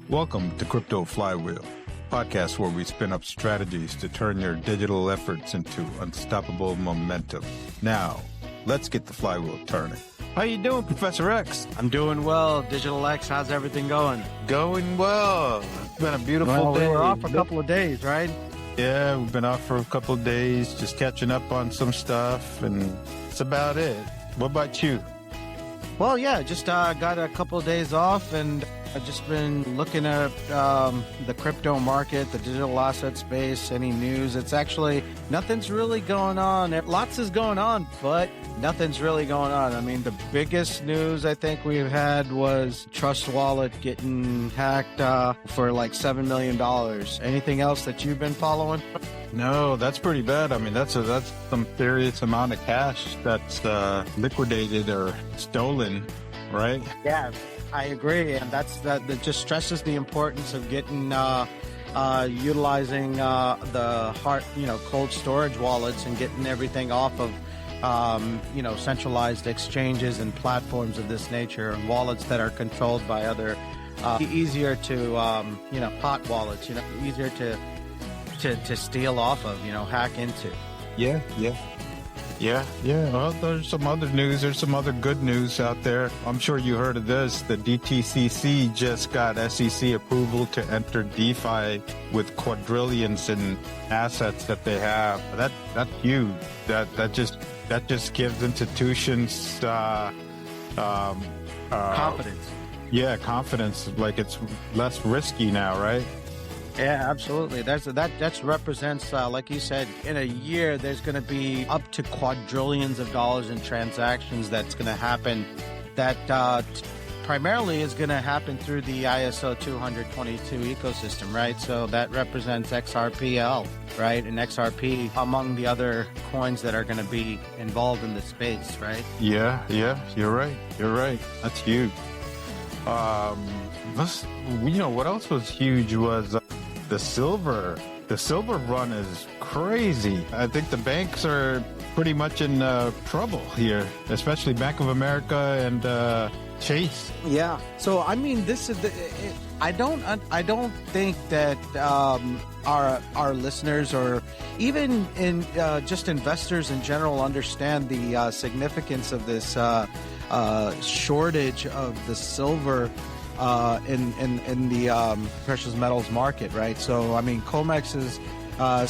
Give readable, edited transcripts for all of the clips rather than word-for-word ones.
Welcome to Crypto Flywheel, podcast where we spin up strategies to turn your digital efforts into unstoppable momentum. Now, let's get the flywheel turning. How you doing, Professor X? I'm doing well. Digital X, how's everything going? Going well. It's been a beautiful day. We were off a couple of days, right? Yeah, we've been off for a couple of days, just catching up on some stuff, and that's about it. What about you? Well, yeah, just got a couple of days off, and I've just been looking at the crypto market, the digital asset space, any news. It's actually, nothing's really going on. Lots is going on, but nothing's really going on. I mean, the biggest news I think we've had was Trust Wallet getting hacked for like $7 million. Anything else that you've been following? No, that's pretty bad. I mean, that's some serious amount of cash that's liquidated or stolen, right? Yeah, I agree, and that just stresses the importance of getting utilizing the cold storage wallets and getting everything off of centralized exchanges and platforms of this nature, and wallets that are controlled by other easier to hot wallets, easier to steal off of, hack into. Yeah. Well, there's some other news. There's some other good news out there. I'm sure you heard of this. The DTCC just got SEC approval to enter DeFi with quadrillions in assets that they have. That's huge. That just gives institutions confidence. Yeah, confidence. Like it's less risky now, right? Yeah, absolutely. That represents, like you said, in a year, there's going to be up to quadrillions of dollars in transactions that's going to happen. That primarily is going to happen through the ISO 222 ecosystem, right? So that represents XRPL, right? And XRP among the other coins that are going to be involved in the space, right? Yeah, you're right. That's huge. What else was huge was the silver. The silver run is crazy. I think the banks are pretty much in trouble here, especially Bank of America and Chase. Yeah. So I mean, this is I don't think that our listeners or even just investors in general understand the significance of this shortage of the silver in the precious metals market, right? So, I mean, COMEX is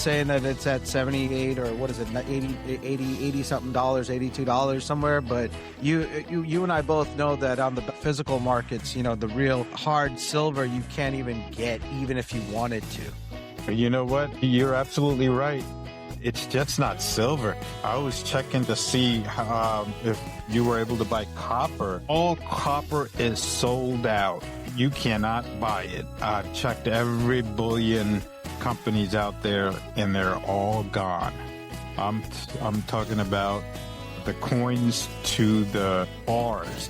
saying that it's at 78 or what is it, 80 something dollars, $82 somewhere. But you and I both know that on the physical markets, the real hard silver you can't even get, even if you wanted to. You know what? You're absolutely right. It's just not silver. I was checking to see if you were able to buy copper. All copper is sold out. You cannot buy it. I checked every bullion companies out there, and they're all gone. I'm talking about the coins to the bars,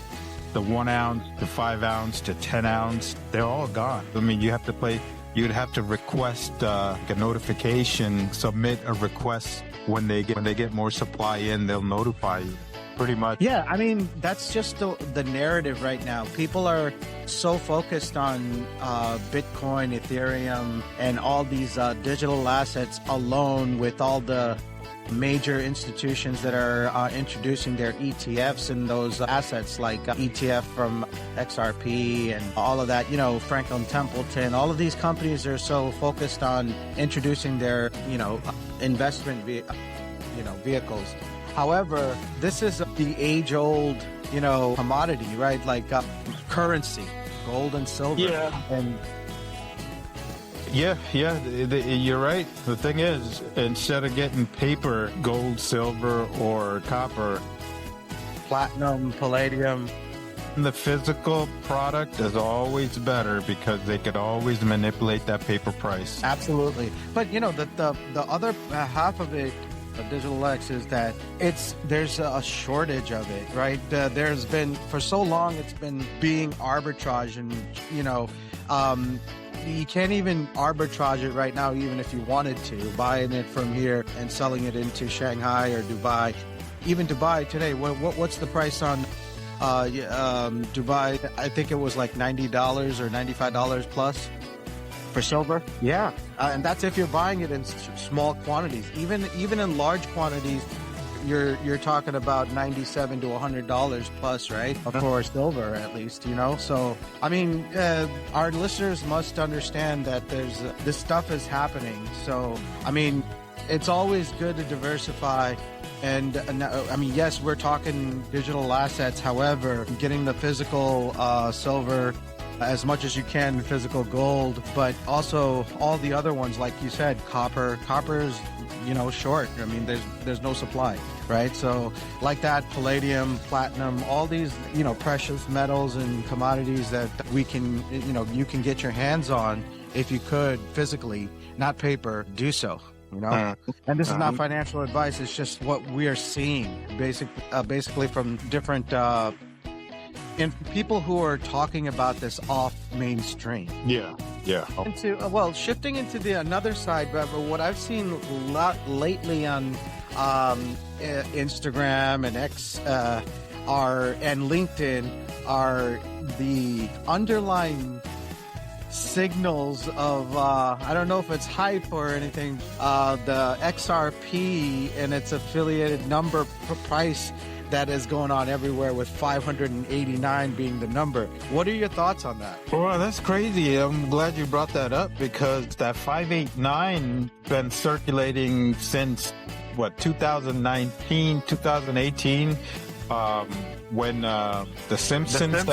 the 1 ounce to 5 ounce to 10 ounce. They're all gone. I mean, you'd have to request a notification, submit a request when they get more supply in, they'll notify you. Pretty much. Yeah, I mean, that's just the narrative right now. People are so focused on Bitcoin, Ethereum, and all these digital assets alone, with all the major institutions that are introducing their ETFs in those assets, like ETF from XRP and all of that, Franklin Templeton. All of these companies are so focused on introducing their, investment vehicles. However, this is the age-old, commodity, right? Like currency, gold and silver. Yeah. And Yeah, you're right. The thing is, instead of getting paper, gold, silver, or copper, platinum, palladium, the physical product is always better because they could always manipulate that paper price. Absolutely. But, the other half of it, Digital X, is that there's a shortage of it, right? There's been, for so long, it's been being arbitraged, and, you can't even arbitrage it right now, even if you wanted to, buying it from here and selling it into Shanghai or Dubai. Even Dubai today, what's the price on Dubai, I think it was like $90 or $95 plus for silver. Yeah, and that's if you're buying it in small quantities. Even in large quantities, you're talking about $97 to $100 plus, right? For silver, at least, you know. So, I mean, our listeners must understand that this stuff is happening. So, I mean, it's always good to diversify. And I mean, yes, we're talking digital assets. However, getting the physical silver as much as you can, physical gold, but also all the other ones, like you said, copper. Copper's, you know, short. I mean, there's no supply, right? So like that, palladium, platinum, all these, you know, precious metals and commodities that we can, you know, you can get your hands on if you could physically, not paper, do so. You know, and this is not financial advice. It's just what we are seeing, basically from different people who are talking about this off mainstream. Yeah. Shifting into the another side, but what I've seen a lot lately on Instagram and X and LinkedIn are the underlying signals of I don't know if it's hype or anything, the XRP and its affiliated number price that is going on everywhere, with 589 being the number. What are your thoughts on that? Well, that's crazy. I'm glad you brought that up, because that 589 been circulating since 2019, 2018, when the Simpsons.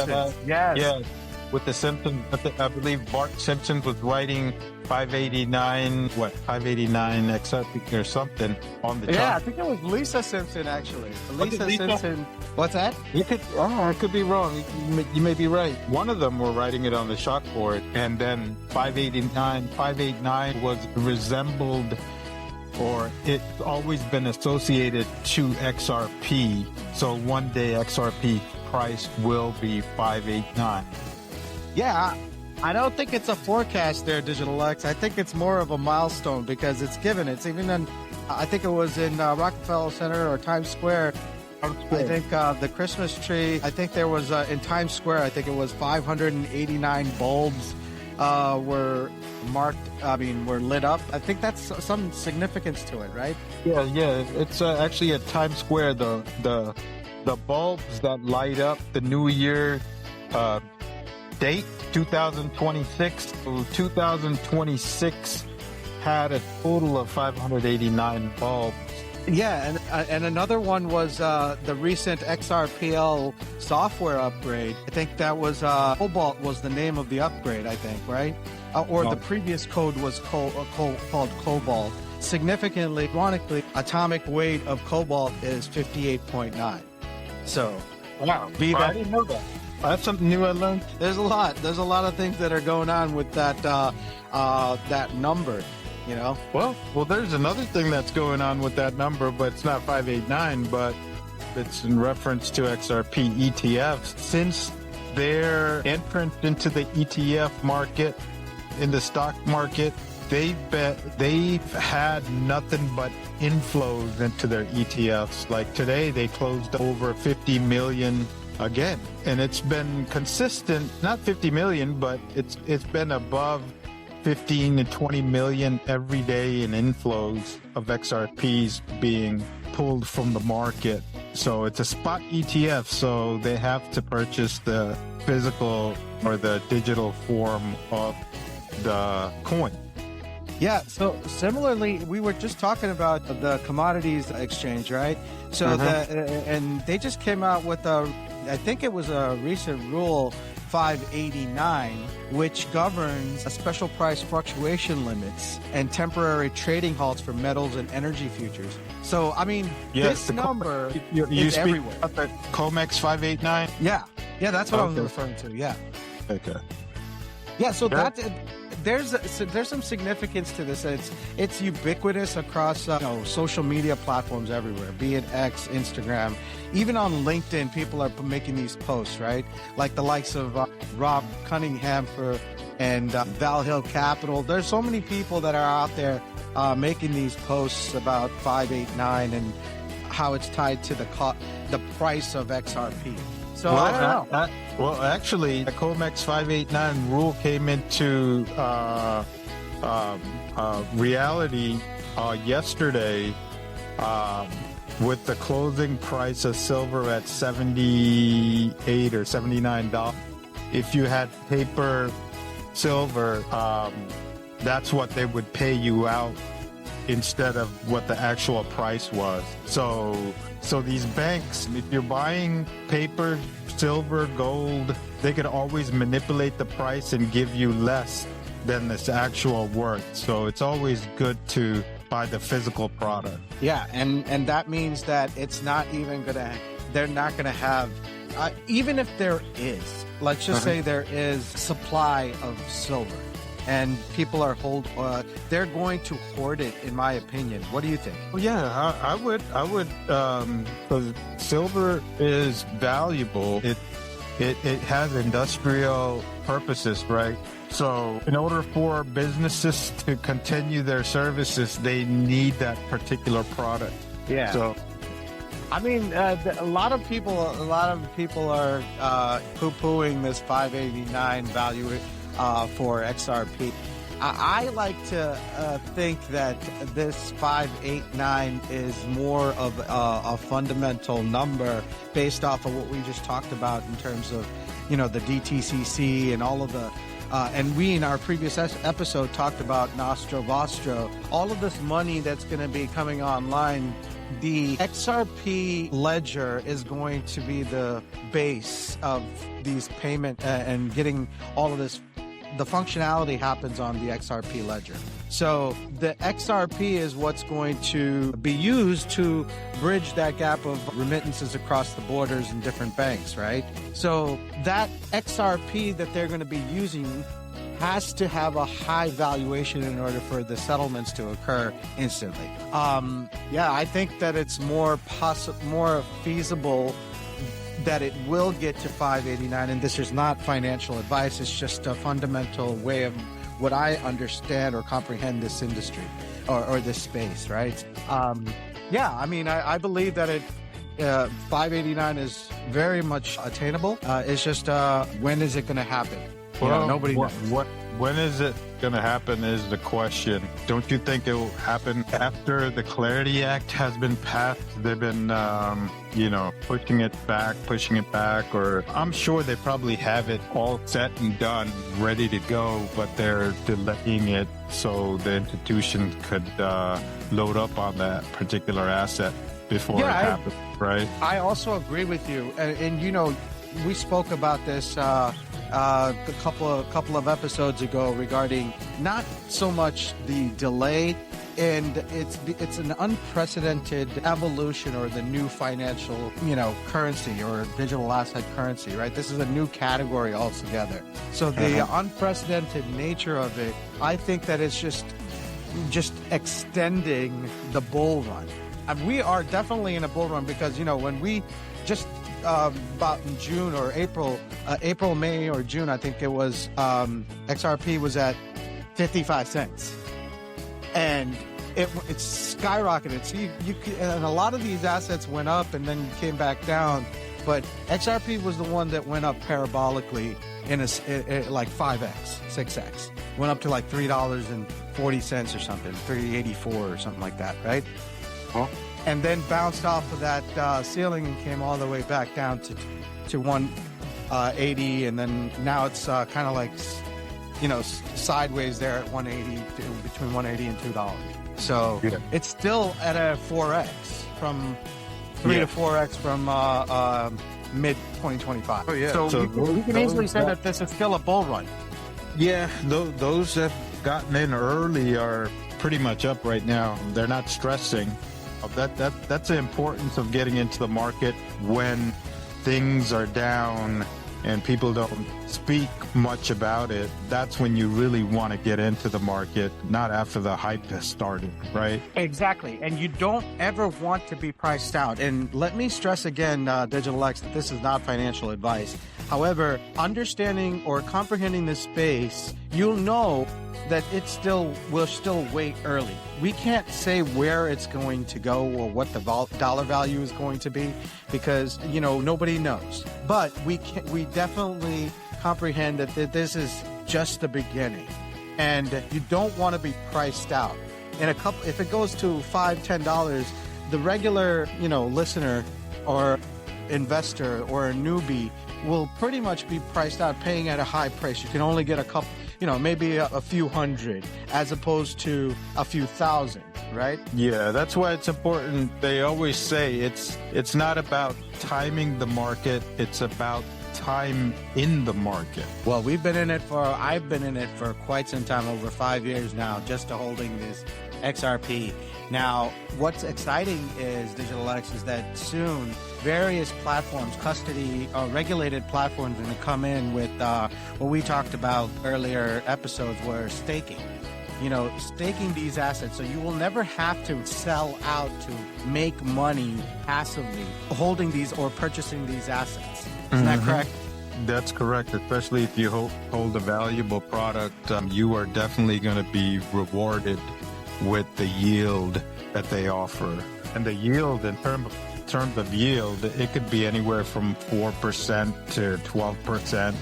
With the Simpsons, I believe Bart Simpson was writing 589 XRP or something on the top. Yeah, I think it was Lisa Simpson, actually. Lisa Simpson. What's that? I could be wrong. You may be right. One of them were writing it on the chalkboard, and then 589 was resembled, or it's always been associated to XRP. So one day XRP price will be 589. Yeah, I don't think it's a forecast there, Digital X. I think it's more of a milestone, because it's given. It's even in, I think it was in Rockefeller Center or Times Square. I think the Christmas tree, I think there was in Times Square, I think it was 589 bulbs were lit up. I think that's some significance to it, right? Yeah. It's actually at Times Square, the bulbs that light up the New Year date, 2026. 2026 had a total of 589 bulbs. Yeah, and another one was the recent XRPL software upgrade. I think that was Cobalt was the name of the upgrade, I think, right? The previous code was called Cobalt. Significantly, ironically, atomic weight of Cobalt is 58.9. So, wow, I didn't know that. That's something new I learned. There's a lot of things that are going on with that number, you know. Well, there's another thing that's going on with that number, but it's not 589, but it's in reference to XRP ETFs. Since their entrance into the ETF market, in the stock market, they've had nothing but inflows into their ETFs. Like today, they closed over 50 million. Again, and it's been consistent, not 50 million, but it's been above 15 to 20 million every day in inflows of XRPs being pulled from the market. So it's a spot ETF, so they have to purchase the physical or the digital form of the coin. Yeah, so similarly, we were just talking about the commodities exchange, right? So and they just came out with I think it was a recent rule 589, which governs special price fluctuation limits and temporary trading halts for metals and energy futures. So, I mean, this number is everywhere. About the COMEX 589? Yeah, that's what I was referring to, yeah. Okay. Yeah, so there's some significance to this. It's ubiquitous across social media platforms everywhere, be it X, Instagram, even on LinkedIn. People are making these posts, right? Like the likes of Rob Cunningham and Val Hill Capital. There's so many people that are out there making these posts about 589 and how it's tied to the price of XRP. So I don't know. Well, actually, the COMEX 589 rule came into reality yesterday with the closing price of silver at $78 or $79. If you had paper silver, that's what they would pay you out instead of what the actual price was. So these banks, if you're buying paper, silver, gold, they could always manipulate the price and give you less than this actual worth. So it's always good to buy the physical product. Yeah, and that means that it's not even they're not gonna have, even if there is, let's just say there is supply of silver, and people are they're going to hoard it, in my opinion. What do you think? Well, yeah, I would, because silver is valuable. It has industrial purposes, right? So in order for businesses to continue their services, they need that particular product. Yeah. So, I mean, a lot of people are poo-pooing this 589 value for XRP. I like to think that this 589 is more of a fundamental number based off of what we just talked about in terms of, the DTCC and all of the. And we, in our previous episode, talked about Nostro Vostro. All of this money that's going to be coming online, the XRP ledger is going to be the base of these payment and getting all of this. The functionality happens on the XRP ledger. So the XRP is what's going to be used to bridge that gap of remittances across the borders in different banks, right? So that XRP that they're going to be using has to have a high valuation in order for the settlements to occur instantly. I think that it's more feasible that it will get to 589, and this is not financial advice, it's just a fundamental way of what I understand or comprehend this industry or this space, right? I believe that 589 is very much attainable. It's just when is it going to happen? Well, nobody knows. When is it going to happen is the question. Don't you think it will happen after the Clarity Act has been passed? They've been, pushing it back, or I'm sure they probably have it all set and done, ready to go, but they're delaying it so the institution could load up on that particular asset before it happens, right? I also agree with you. And we spoke about this a couple of episodes ago regarding not so much the delay, and it's an unprecedented evolution or the new financial currency or digital asset currency, right? This is a new category altogether. So the unprecedented nature of it, I think that it's just extending the bull run. And we are definitely in a bull run because when we just about in June or April, May or June, I think it was, XRP was at 55 cents. And it's skyrocketed. So and a lot of these assets went up and then came back down. But XRP was the one that went up parabolically in like 5x, 6x. Went up to like $3.40 or something, $3.84 or something like that, right? Oh. And then bounced off of that ceiling and came all the way back down to 180, and then now it's kind of like sideways there at 180, between 180 and $2. So it's still at a 4x from 3 to 4x from mid 2025. Oh yeah. So we can easily say that this is still a bull run. Yeah, those that have gotten in early are pretty much up right now. They're not stressing. That's the importance of getting into the market when things are down and people don't speak much about it, that's when you really want to get into the market, not after the hype has started, right? Exactly. And you don't ever want to be priced out. And let me stress again, Digital X, that this is not financial advice. However, understanding or comprehending this space, you'll know that we'll still wait early. We can't say where it's going to go or what the dollar value is going to be because, nobody knows. But we definitely comprehend that this is just the beginning. And you don't want to be priced out. If it goes to $5-10, the regular, listener or investor or a newbie will pretty much be priced out paying at a high price. You can only get a couple, maybe a few hundred as opposed to a few thousand, right? Yeah, that's why it's important. They always say it's not about timing the market, it's about time in the market. Well, I've been in it for quite some time, over 5 years now, just to holding this XRP. Now, what's exciting is, Digital X, is that soon various platforms, regulated platforms, are going to come in with what we talked about earlier episodes, were staking. Staking these assets. So you will never have to sell out to make money passively holding these or purchasing these assets. Isn't that correct? That's correct. Especially if you hold a valuable product, you are definitely going to be rewarded with the yield that they offer. And the yield, in terms of yield, it could be anywhere from 4% to 12%.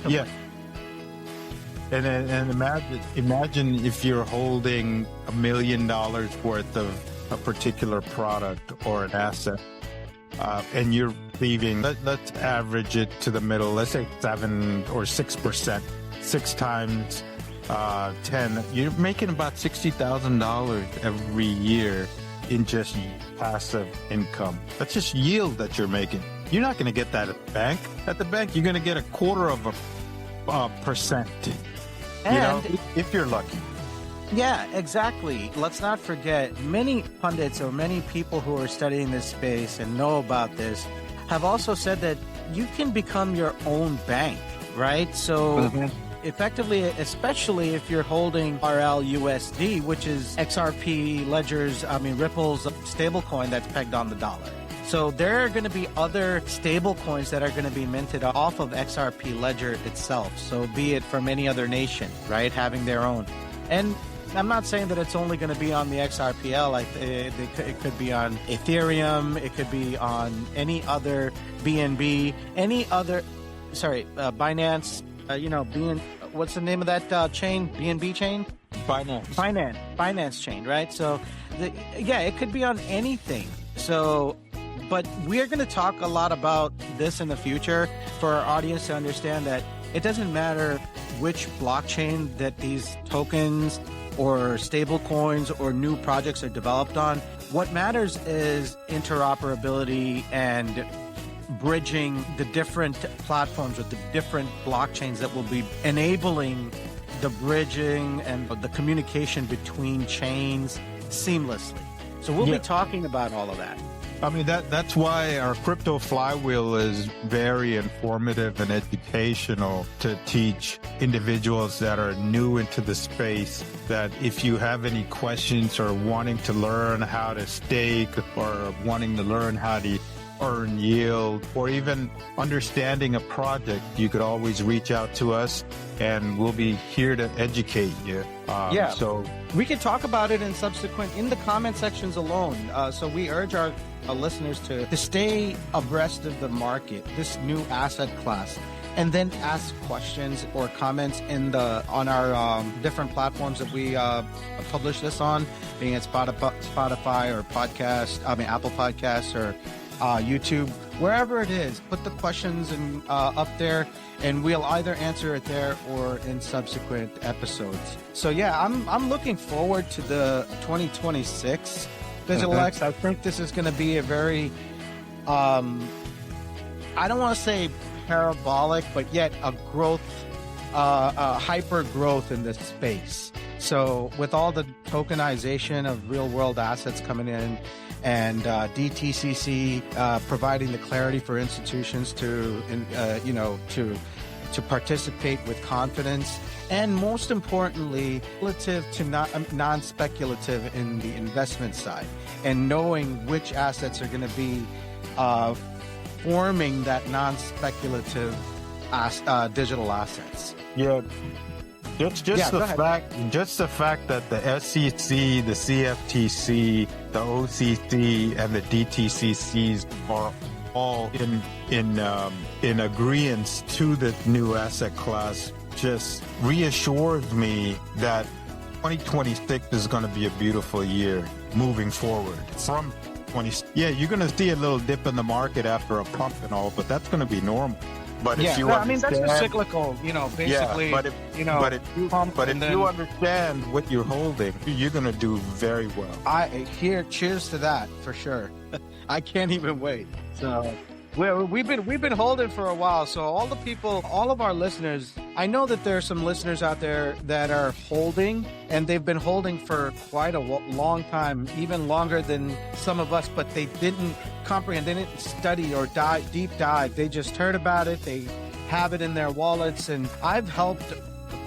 Yeah. And imagine if you're holding $1 million worth of a particular product or an asset, and you're leaving, let's average it to the middle, let's say 7 or 6%, 6 times 10, you're making about $60,000 every year in just passive income. That's just yield that you're making. You're not going to get that at the bank. At the bank, you're going to get 0.25%, if you're lucky. Yeah, exactly. Let's not forget, many pundits or many people who are studying this space and know about this have also said that you can become your own bank, right? So effectively, especially if you're holding RLUSD, which is Ripple's stablecoin that's pegged on the dollar. So there are going to be other stable coins that are going to be minted off of XRP ledger itself. So be it from any other nation, right, having their own. And I'm not saying that it's only going to be on the XRPL. It could be on Ethereum. It could be on any other BNB, Binance. What's the name of that chain? BNB chain? Binance chain, right? So, it could be on anything. So, but we're going to talk a lot about this in the future for our audience to understand that it doesn't matter which blockchain that these tokens or stable coins or new projects are developed on. What matters is interoperability and bridging the different platforms with the different blockchains that will be enabling the bridging and the communication between chains seamlessly. So we'll be talking about all of that. I mean, that's why our Crypto Flywheel is very informative and educational to teach individuals that are new into the space that if you have any questions or wanting to learn how to stake or wanting to learn how to earn yield or even understanding a project, you could always reach out to us and we'll be here to educate you. So we can talk about it in the comment sections alone. So we urge our listeners to stay abreast of the market, this new asset class, and then ask questions or comments on our different platforms that we publish this on, being it Spotify or Apple Podcasts or YouTube, wherever it is. Put the questions up there, and we'll either answer it there or in subsequent episodes. So I'm looking forward to the 2026 Digital X. I think this is going to be a very, I don't want to say parabolic, but yet a growth, hyper growth in this space. So with all the tokenization of real world assets coming in, and DTCC providing the clarity for institutions to to participate with confidence, and most importantly, relative to non-speculative in the investment side, and knowing which assets are going to be forming that non-speculative digital assets. Yeah. Just the fact that the SEC, the CFTC, the OCC, and the DTCCs are all in agreement to the new asset class just reassures me that 2026 is going to be a beautiful year moving forward. From 20, you're going to see a little dip in the market after a pump and all, but that's going to be normal. But if you that's a cyclical, basically, but if you understand what you're holding, you're going to do very well. Cheers to that for sure. I can't even wait. So we've been holding for a while. So all of our listeners, I know that there are some listeners out there that are holding, and they've been holding for quite a long time, even longer than some of us, but they didn't comprehend, they didn't study or deep dive. They just heard about it. They have it in their wallets, and I've helped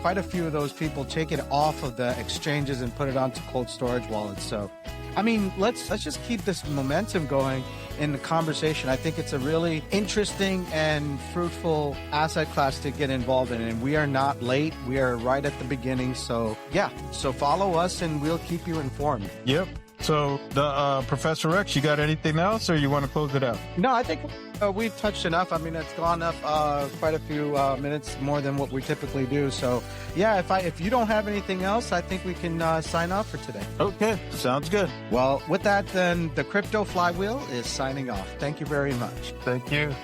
quite a few of those people take it off of the exchanges and put it onto cold storage wallets. So, I mean, let's just keep this momentum going in the conversation. I think it's a really interesting and fruitful asset class to get involved in, and we are not late. We are right at the beginning. So follow us and we'll keep you informed. Yep. So, Professor X, you got anything else, or you want to close it out? No, I think we've touched enough. I mean, it's gone up quite a few minutes more than what we typically do. So, if you don't have anything else, I think we can sign off for today. Okay, sounds good. Well, with that, then, the Crypto Flywheel is signing off. Thank you very much. Thank you.